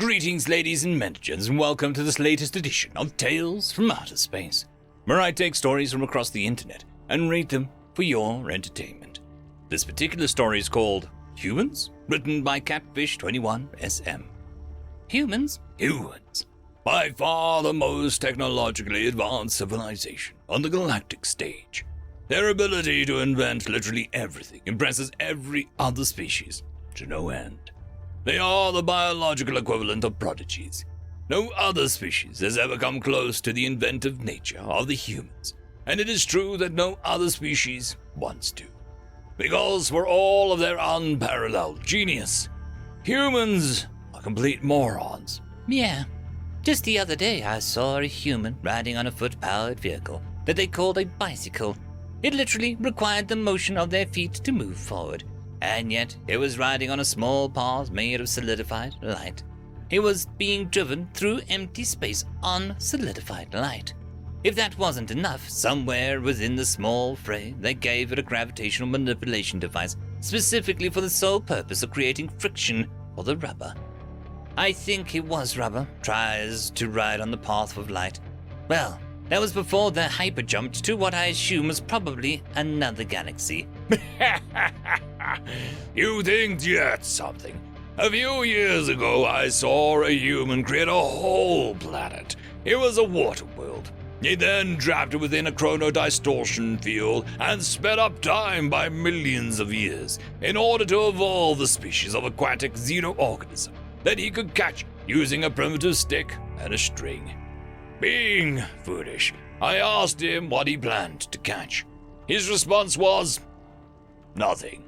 Greetings, ladies and gentlemen, and welcome to this latest edition of Tales from Outer Space, where I take stories from across the internet and rate them for your entertainment. This particular story is called Humans, written by Catfish21SM. Humans? Humans. By far the most technologically advanced civilization on the galactic stage. Their ability to invent literally everything impresses every other species to no end. They are the biological equivalent of prodigies. No other species has ever come close to the inventive nature of the humans, and it is true that no other species wants to. Because for all of their unparalleled genius, humans are complete morons. Yeah. Just the other day I saw a human riding on a foot-powered vehicle that they called a bicycle. It literally required the motion of their feet to move forward, and yet it was riding on a small path made of solidified light. It was being driven through empty space on solidified light. If that wasn't enough, somewhere within the small frame they gave it a gravitational manipulation device specifically for the sole purpose of creating friction for the rubber. I think it was rubber tries to ride on the path of light. Well, that was before they hyper-jumped to what I assume was probably another galaxy. You think yet something? A few years ago I saw a human create a whole planet. It was a water world. He then trapped it within a chronodistortion field and sped up time by millions of years in order to evolve the species of aquatic xenoorganism that he could catch using a primitive stick and a string. Being foolish, I asked him what he planned to catch. His response was nothing.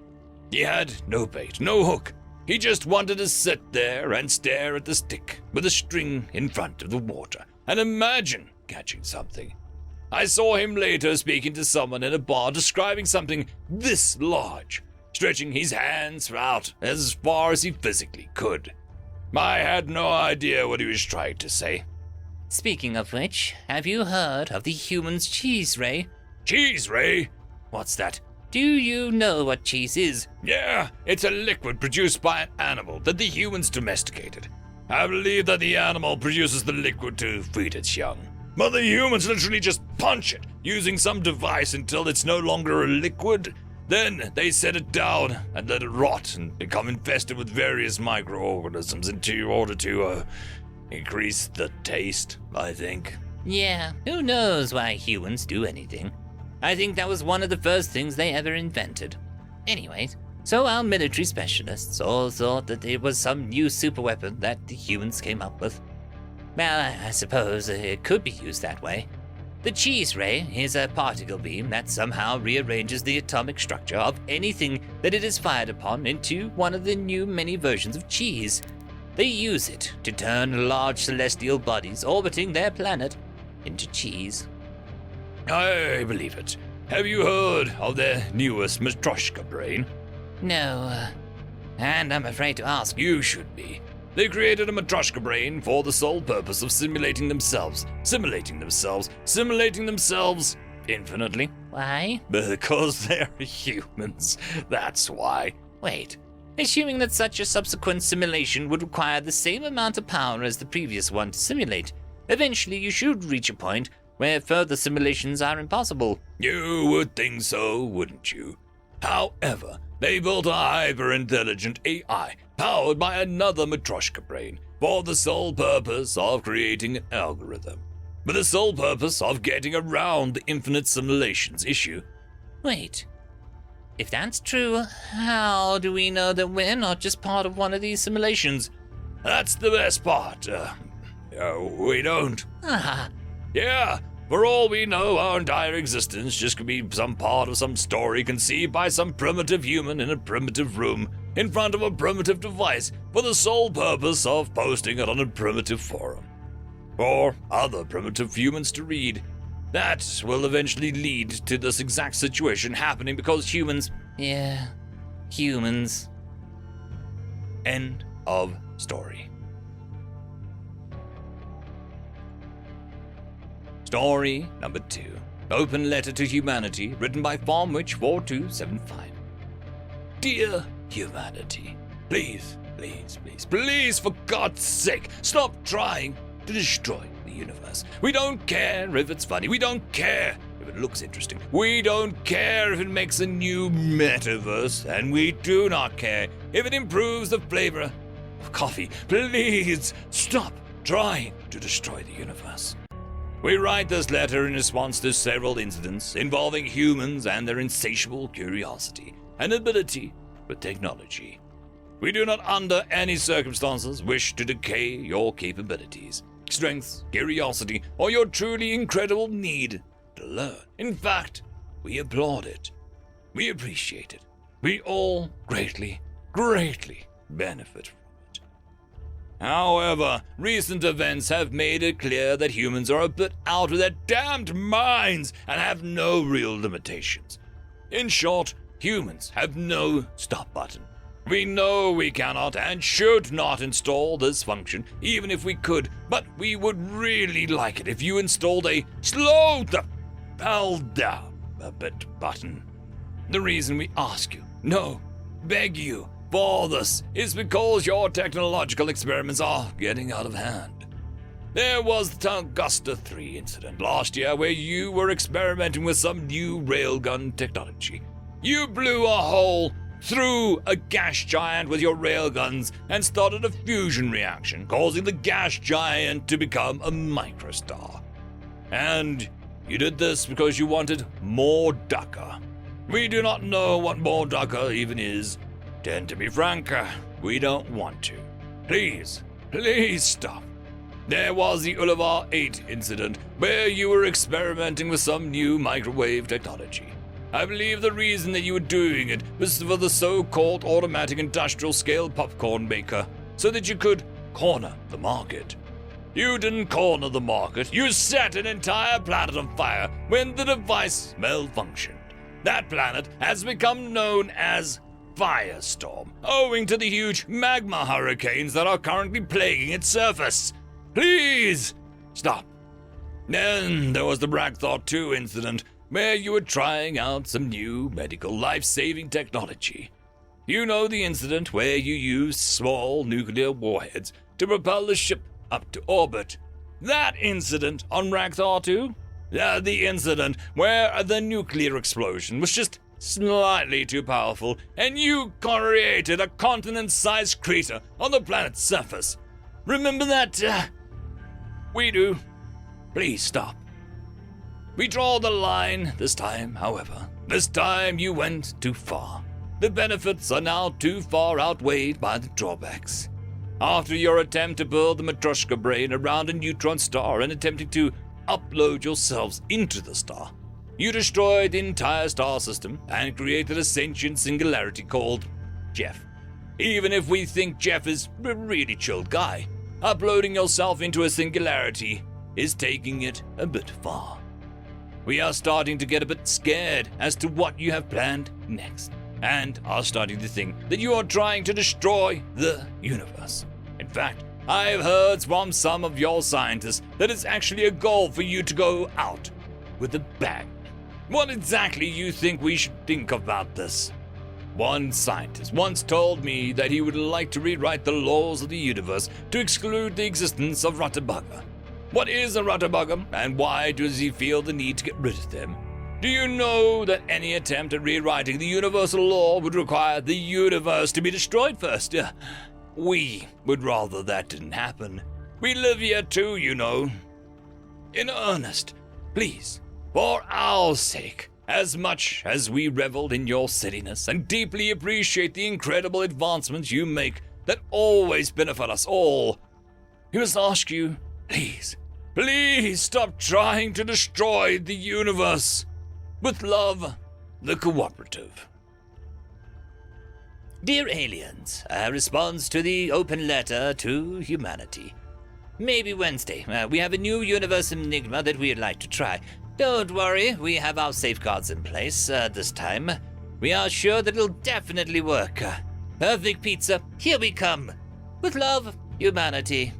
He had no bait, no hook. He just wanted to sit there and stare at the stick with a string in front of the water and imagine catching something. I saw him later speaking to someone in a bar describing something this large, stretching his hands out as far as he physically could. I had no idea what he was trying to say. Speaking of which, have you heard of the human's cheese ray? Cheese ray? What's that? Do you know what cheese is? Yeah, it's a liquid produced by an animal that the humans domesticated. I believe that the animal produces the liquid to feed its young, but the humans literally just punch it using some device until it's no longer a liquid. Then they set it down and let it rot and become infested with various microorganisms in order to increase the taste, I think. Yeah, who knows why humans do anything. I think that was one of the first things they ever invented. Anyways, so our military specialists all thought that it was some new superweapon that the humans came up with. Well, I suppose it could be used that way. The cheese ray is a particle beam that somehow rearranges the atomic structure of anything that it is fired upon into one of the new many versions of cheese. They use it to turn large celestial bodies orbiting their planet into cheese. I believe it. Have you heard of their newest Matryoshka brain? No, and I'm afraid to ask. You should be. They created a Matryoshka brain for the sole purpose of simulating themselves infinitely. Why? Because they're humans, that's why. Wait, assuming that such a subsequent simulation would require the same amount of power as the previous one to simulate, eventually you should reach a point where further simulations are impossible. You would think so, wouldn't you? However, they built a hyper-intelligent AI powered by another Matryoshka brain for the sole purpose of creating an algorithm, with the sole purpose of getting around the infinite simulations issue. Wait, if that's true, how do we know that we're not just part of one of these simulations? That's the best part. We don't. Ah. Yeah, for all we know, our entire existence just could be some part of some story conceived by some primitive human in a primitive room in front of a primitive device for the sole purpose of posting it on a primitive forum for other primitive humans to read. That will eventually lead to this exact situation happening because humans... Yeah, humans. End of story. Story number 2. Open Letter to Humanity, written by FarmWitch4275. Dear Humanity, please Please, for God's sake, stop trying to destroy the universe. We don't care if it's funny. We don't care if it looks interesting. We don't care if it makes a new metaverse. And we do not care if it improves the flavor of coffee. Please stop trying to destroy the universe. We write this letter in response to several incidents involving humans and their insatiable curiosity and ability with technology. We do not under any circumstances wish to decay your capabilities, strengths, curiosity, or your truly incredible need to learn. In fact, we applaud it. We appreciate it. We all greatly benefit from it. However, recent events have made it clear that humans are a bit out of their damned minds and have no real limitations. In short, humans have no stop button. We know we cannot and should not install this function, even if we could, but we would really like it if you installed a slow the hell down a bit button. The reason we ask you, no, beg you, for this is because your technological experiments are getting out of hand. There was the Tunguska 3 incident last year where you were experimenting with some new railgun technology. You blew a hole through a gas giant with your railguns and started a fusion reaction, causing the gas giant to become a microstar. And you did this because you wanted more dukkha. We do not know what more dukkha even is, and to be franker, we don't want to. Please stop. There was the Ulavar 8 incident where you were experimenting with some new microwave technology. I believe the reason that you were doing it was for the so-called automatic industrial-scale popcorn maker, so that you could corner the market. You didn't corner the market, you set an entire planet on fire when the device malfunctioned. That planet has become known as Firestorm, owing to the huge magma hurricanes that are currently plaguing its surface. Please, stop. Then there was the Ragthor 2 incident, where you were trying out some new medical life-saving technology. You know the incident where you used small nuclear warheads to propel the ship up to orbit. That incident on Ragthor 2? The incident where the nuclear explosion was just slightly too powerful and you created a continent-sized crater on the planet's surface. Remember that? We do. Please stop. We draw the line this time, however. This time you went too far. The benefits are now too far outweighed by the drawbacks. After your attempt to build the Matryoshka brain around a neutron star and attempting to upload yourselves into the star, you destroyed the entire star system and created a sentient singularity called Jeff. Even if we think Jeff is a really chill guy, uploading yourself into a singularity is taking it a bit far. We are starting to get a bit scared as to what you have planned next, and are starting to think that you are trying to destroy the universe. In fact, I have heard from some of your scientists that it's actually a goal for you to go out with a bang. What exactly you think we should think about this? One scientist once told me that he would like to rewrite the laws of the universe to exclude the existence of Rutabaga. What is a Rutabaga, and why does he feel the need to get rid of them? Do you know that any attempt at rewriting the universal law would require the universe to be destroyed first? We would rather that didn't happen. We live here too, you know. In earnest, please, for our sake, as much as we reveled in your silliness and deeply appreciate the incredible advancements you make that always benefit us all, we must ask you, please stop trying to destroy the universe. With love, the Cooperative. Dear aliens, a response to the open letter to humanity. Maybe Wednesday. We have a new universe enigma that we'd like to try. Don't worry, we have our safeguards in place this time. We are sure that it'll definitely work. Perfect pizza, here we come. With love, humanity.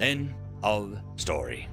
End of story.